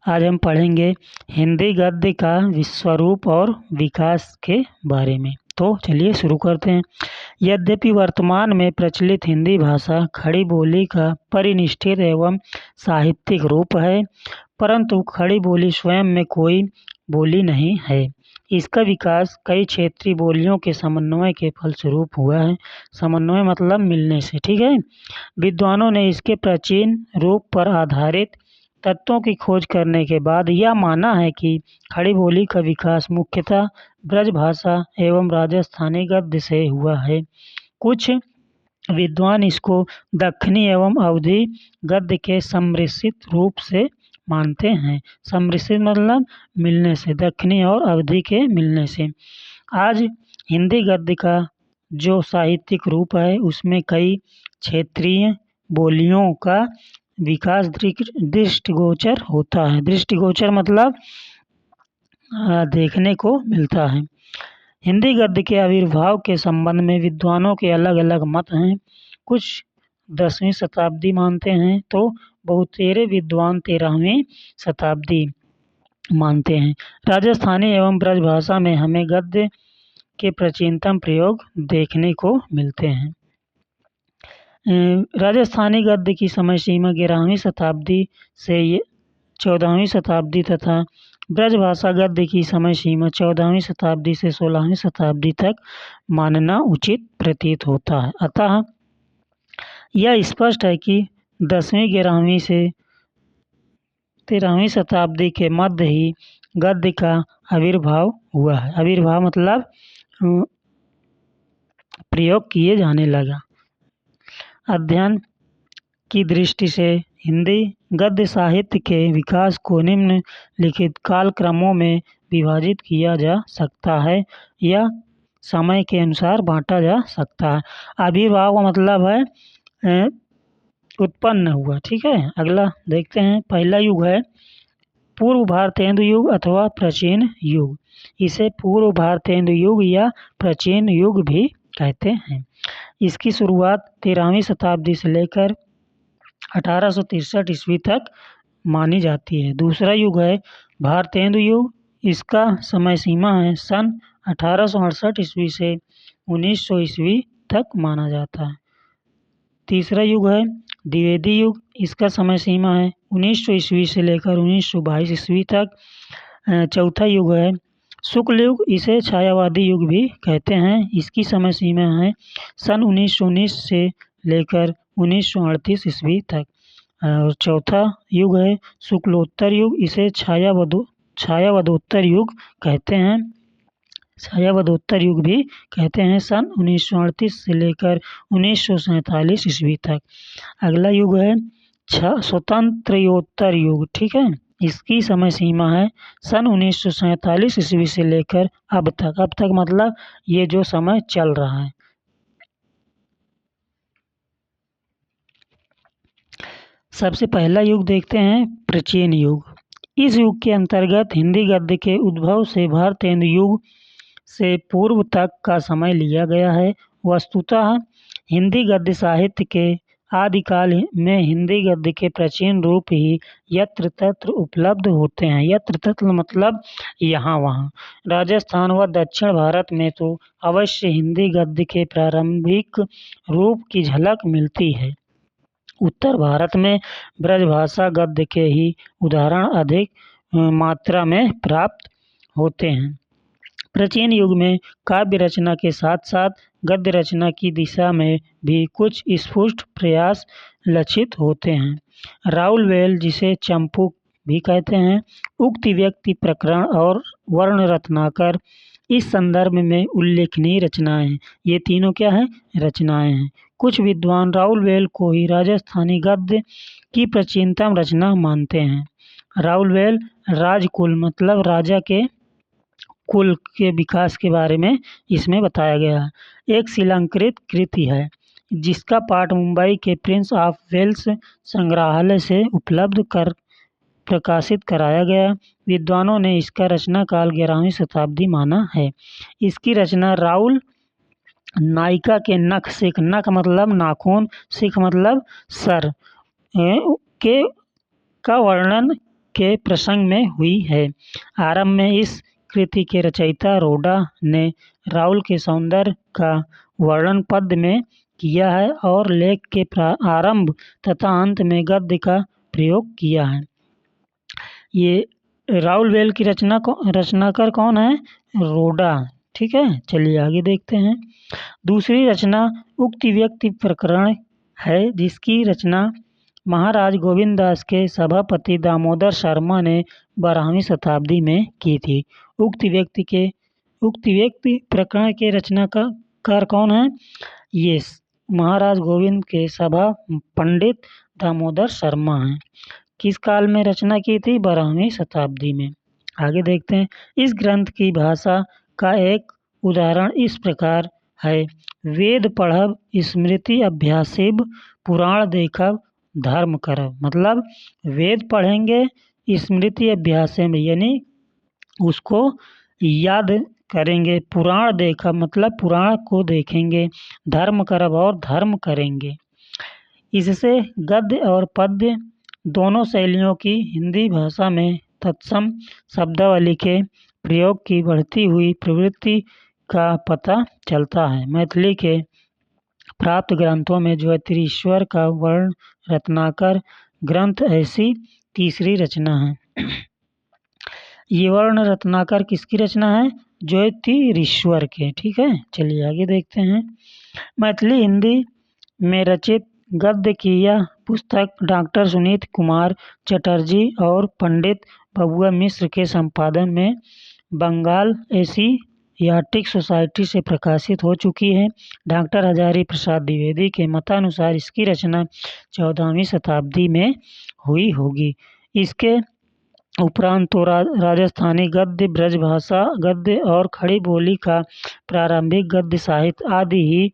आज हम पढ़ेंगे हिंदी गद्य का स्वरूप और विकास के बारे में। तो चलिए शुरू करते हैं। यद्यपि वर्तमान में प्रचलित हिंदी भाषा खड़ी बोली का परिनिष्ठित एवं साहित्यिक रूप है, परंतु खड़ी बोली स्वयं में कोई बोली नहीं है। इसका विकास कई क्षेत्रीय बोलियों के समन्वय के फलस्वरूप हुआ है। समन्वय मतलब मिलने से, ठीक है। विद्वानों ने इसके प्राचीन रूप पर आधारित तत्वों की खोज करने के बाद यह माना है कि खड़ी बोली का विकास मुख्यतः ब्रजभाषा एवं राजस्थानी गद्य से हुआ है। कुछ विद्वान इसको दक्खनी एवं अवधी गद्य के सम्मिश्रित रूप से मानते हैं। सम्मिश्रित मतलब मिलने से, दक्खनी और अवधी के मिलने से। आज हिंदी गद्य का जो साहित्यिक रूप है उसमें कई क्षेत्रीय बोलियों का विकास दृष्टिगोचर होता है। दृष्टिगोचर मतलब देखने को मिलता है। हिंदी गद्य के आविर्भाव के संबंध में विद्वानों के अलग अलग मत हैं। कुछ 10वीं शताब्दी मानते हैं तो बहुतेरे विद्वान 13वीं शताब्दी मानते हैं। राजस्थानी एवं ब्रजभाषा में हमें गद्य के प्राचीनतम प्रयोग देखने को मिलते हैं। राजस्थानी गद्य की समय सीमा 11वीं शताब्दी से 14वीं शताब्दी तथा ब्रजभाषा गद्य की समय सीमा 14वीं शताब्दी से 16वीं शताब्दी तक मानना उचित प्रतीत होता है। अतः यह स्पष्ट है कि 10वीं 11वीं से 13वीं शताब्दी के मध्य ही गद्य का आविर्भाव हुआ है। आविर्भाव मतलब प्रयोग किए जाने लगा। अध्ययन की दृष्टि से हिंदी गद्य साहित्य के विकास को निम्नलिखित कालक्रमों में विभाजित किया जा सकता है या समय के अनुसार बांटा जा सकता है। आविर्भाव का मतलब है उत्पन्न हुआ, ठीक है। अगला देखते हैं। पहला युग है पूर्व भारतेंदु युग अथवा प्राचीन युग। इसे पूर्व भारतेंदु युग या प्राचीन युग भी कहते हैं। इसकी शुरुआत 13वीं शताब्दी से लेकर 1863 ईस्वी तक मानी जाती है। दूसरा युग है भारतेंदु युग। इसका समय सीमा है सन 1868 ईस्वी से 1900 ईस्वी तक माना जाता है। तीसरा युग है द्विवेदी युग। इसका समय सीमा है 1900 ईस्वी से लेकर 1922 ईस्वी तक। चौथा युग है शुक्ल युग। इसे छायावादी युग भी कहते हैं। इसकी समय सीमा है सन 1919 से लेकर 1938 ईस्वी तक। और चौथा युग है शुक्लोत्तर युग। इसे छायावदोत्तर युग कहते हैं। छायावदोत्तर युग भी कहते हैं। सन 1938 से लेकर 1947 ईस्वी तक। अगला युग है स्वतंत्रोत्तर युग, ठीक है। इसकी समय सीमा है सन 1947 ईस्वी से लेकर अब तक। अब तक मतलब ये जो समय चल रहा है। सबसे पहला युग देखते हैं प्राचीन युग। इस युग के अंतर्गत हिंदी गद्य के उद्भव से भारतेंदु युग से पूर्व तक का समय लिया गया है। वस्तुतः हिंदी गद्य साहित्य के आदिकाल में हिंदी गद्य के प्राचीन रूप ही यत्र तत्र उपलब्ध होते हैं। यत्र तत्र मतलब यहाँ वहाँ। राजस्थान व दक्षिण भारत में तो अवश्य हिंदी गद्य के प्रारंभिक रूप की झलक मिलती है। उत्तर भारत में ब्रजभाषा गद्य के ही उदाहरण अधिक मात्रा में प्राप्त होते हैं। प्राचीन युग में काव्य रचना के साथ साथ गद्य रचना की दिशा में भी कुछ स्फुट प्रयास लक्षित होते हैं। राउलवेल, जिसे चंपू भी कहते हैं, उक्त व्यक्ति प्रकरण और वर्ण रत्नाकर इस संदर्भ में उल्लेखनीय रचनाएं। ये तीनों क्या है? रचनाएं हैं। कुछ विद्वान राउलवेल को ही राजस्थानी गद्य की प्राचीनतम रचना मानते हैं। राउलवेल राजकुल मतलब राजा के कुल के विकास के बारे में इसमें बताया गया है। एक शिलांकृत कृति है जिसका पाठ मुंबई के प्रिंस ऑफ वेल्स संग्रहालय से उपलब्ध कर प्रकाशित कराया गया। विद्वानों ने इसका रचना काल 11वीं शताब्दी माना है। इसकी रचना राउल नायिका के नख सिख, नख मतलब नाखून, सिख मतलब सर के का वर्णन के प्रसंग में हुई है। आरंभ में इस कृति के रचयिता रोडा ने राहुल के सौंदर्य का वर्णन पद्य में किया है और लेख के आरंभ तथा अंत में गद्य का प्रयोग किया है। ये राहुल वेल की रचनाकार कौन है? रोडा। ठीक है, चलिए आगे देखते हैं। दूसरी रचना उक्ति व्यक्ति प्रकरण है, जिसकी रचना महाराज गोविंददास के सभापति दामोदर शर्मा ने 12वीं शताब्दी में की थी। उक्त व्यक्ति प्रकरण के रचनाकार कौन है? ये महाराज गोविंद के सभा पंडित दामोदर शर्मा हैं। किस काल में रचना की थी? 12वीं शताब्दी में। आगे देखते हैं। इस ग्रंथ की भाषा का एक उदाहरण इस प्रकार है। वेद पढ़ब स्मृति अभ्यासेब पुराण देखब धर्म करब। मतलब वेद पढ़ेंगे स्मृति अभ्यास में, यानी उसको याद करेंगे। पुराण देखब मतलब पुराण को देखेंगे। धर्म करब और धर्म करेंगे। इससे गद्य और पद्य दोनों शैलियों की हिंदी भाषा में तत्सम शब्दावली के प्रयोग की बढ़ती हुई प्रवृत्ति का पता चलता है। मैथिली के प्राप्त ग्रंथों में ज्योतिरीश्वर का वर्ण रत्नाकर ग्रंथ ऐसी तीसरी रचना है। ये वर्ण रत्नाकर किसकी रचना है? ज्योतिरीश्वर के। ठीक है, चलिए आगे देखते हैं। मैथिली हिंदी में रचित गद्य की यह पुस्तक डॉक्टर सुनीत कुमार चटर्जी और पंडित बबुआ मिश्र के संपादन में बंगाल एशियाटिक सोसाइटी से प्रकाशित हो चुकी है। डॉक्टर हजारी प्रसाद द्विवेदी के मतानुसार इसकी रचना 14वीं शताब्दी में हुई होगी। इसके उपरांत तो राजस्थानी गद्य, ब्रजभाषा गद्य और खड़ी बोली का प्रारंभिक गद्य साहित्य आदि ही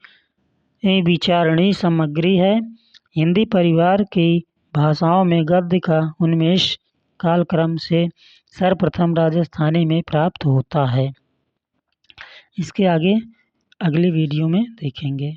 विचारणीय सामग्री है। हिंदी परिवार की भाषाओं में गद्य का उन्मेष कालक्रम से सर्वप्रथम राजस्थानी में प्राप्त होता है। इसके आगे अगली वीडियो में देखेंगे।